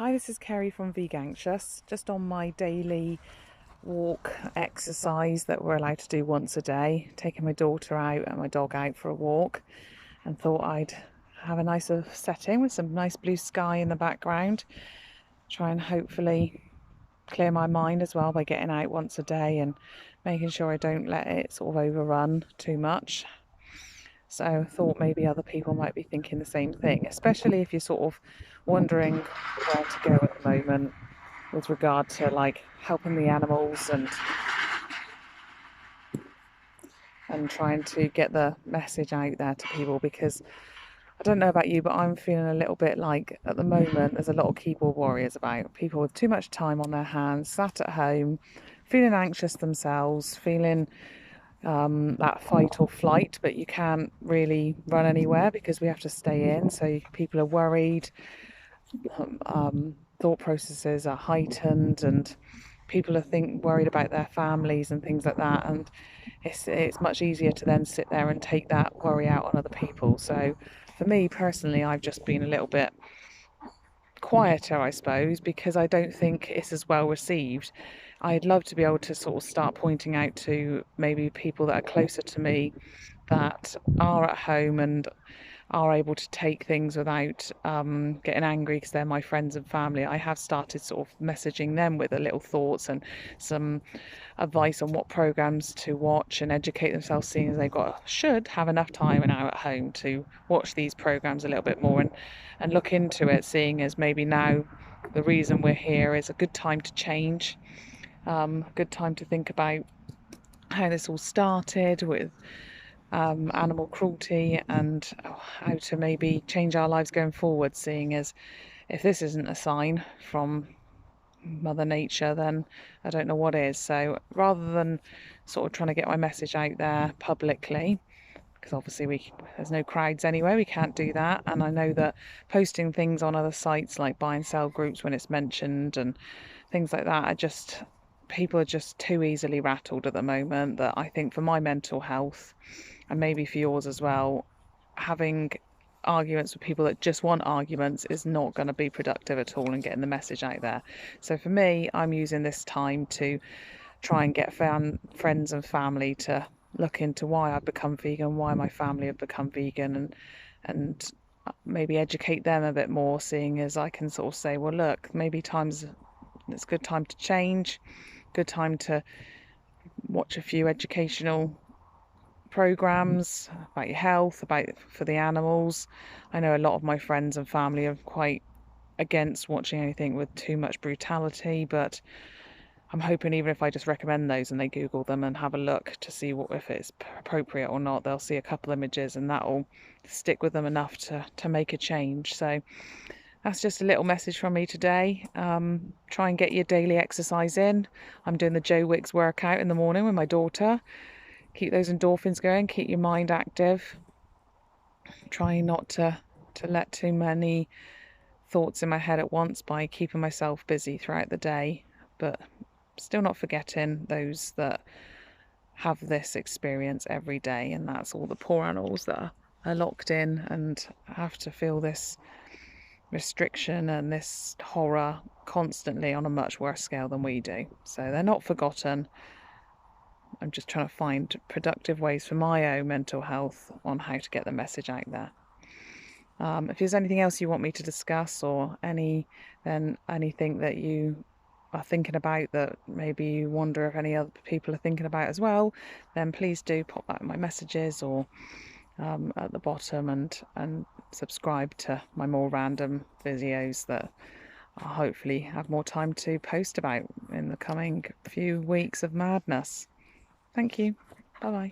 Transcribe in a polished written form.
Hi, this is Kerry from Veganxious. Just on my daily walk exercise that we're allowed to do once a day, taking my daughter out and my dog out for a walk, and thought I'd have a nicer setting with some nice blue sky in the background. Try and hopefully clear my mind as well by getting out once a day and making sure I don't let it sort of overrun too much. So I thought maybe other people might be thinking the same thing, especially if you're sort of wondering where to go at the moment with regard to like helping the animals and trying to get the message out there to people, because I don't know about you, but I'm feeling a little bit like at the moment there's a lot of keyboard warriors about, people with too much time on their hands, sat at home, feeling anxious themselves, feeling that fight or flight, but you can't really run anywhere because we have to stay in. So people are worried, thought processes are heightened, and people are worried about their families and things like that. And it's much easier to then sit there and take that worry out on other people. So for me personally, I've just been a little bit quieter, I suppose, because I don't think it's as well received. I'd love to be able to sort of start pointing out to maybe people that are closer to me that are at home and are able to take things without getting angry because they're my friends and family. I have started sort of messaging them with a little thoughts and some advice on what programs to watch and educate themselves, seeing as should have enough time now at home to watch these programs a little bit more and look into it, seeing as maybe now the reason we're here is a good time to change, a good time to think about how this all started with animal cruelty and how to maybe change our lives going forward, seeing as if this isn't a sign from Mother Nature, then I don't know what is. So rather than sort of trying to get my message out there publicly, because obviously there's no crowds anywhere, we can't do that. And I know that posting things on other sites like buy and sell groups when it's mentioned and things like that people are just too easily rattled at the moment, that I think for my mental health and maybe for yours as well, having arguments with people that just want arguments is not going to be productive at all and getting the message out there. So for me, I'm using this time to try and get friends and family to look into why I've become vegan, why my family have become vegan, and maybe educate them a bit more, seeing as I can sort of say, well, look, maybe it's a good time to change, good time to watch a few educational programs about your health, about for the animals. I know a lot of my friends and family are quite against watching anything with too much brutality, but I'm hoping even if I just recommend those and they Google them and have a look to see if it's appropriate or not, they'll see a couple images and that'll stick with them enough to make a change. So that's just a little message from me today. Try and get your daily exercise in. I'm doing the Joe Wicks workout in the morning with my daughter. Keep those endorphins going, keep your mind active. Trying not to let too many thoughts in my head at once by keeping myself busy throughout the day, but still not forgetting those that have this experience every day, and that's all the poor animals that are locked in and have to feel this restriction and this horror constantly on a much worse scale than we do. So they're not forgotten. I'm just trying to find productive ways for my own mental health on how to get the message out there. If there's anything else you want me to discuss or anything that you are thinking about that maybe you wonder if any other people are thinking about as well, then please do pop that in my messages or at the bottom, and subscribe to my more random videos that I'll hopefully have more time to post about in the coming few weeks of madness. Thank you. Bye bye.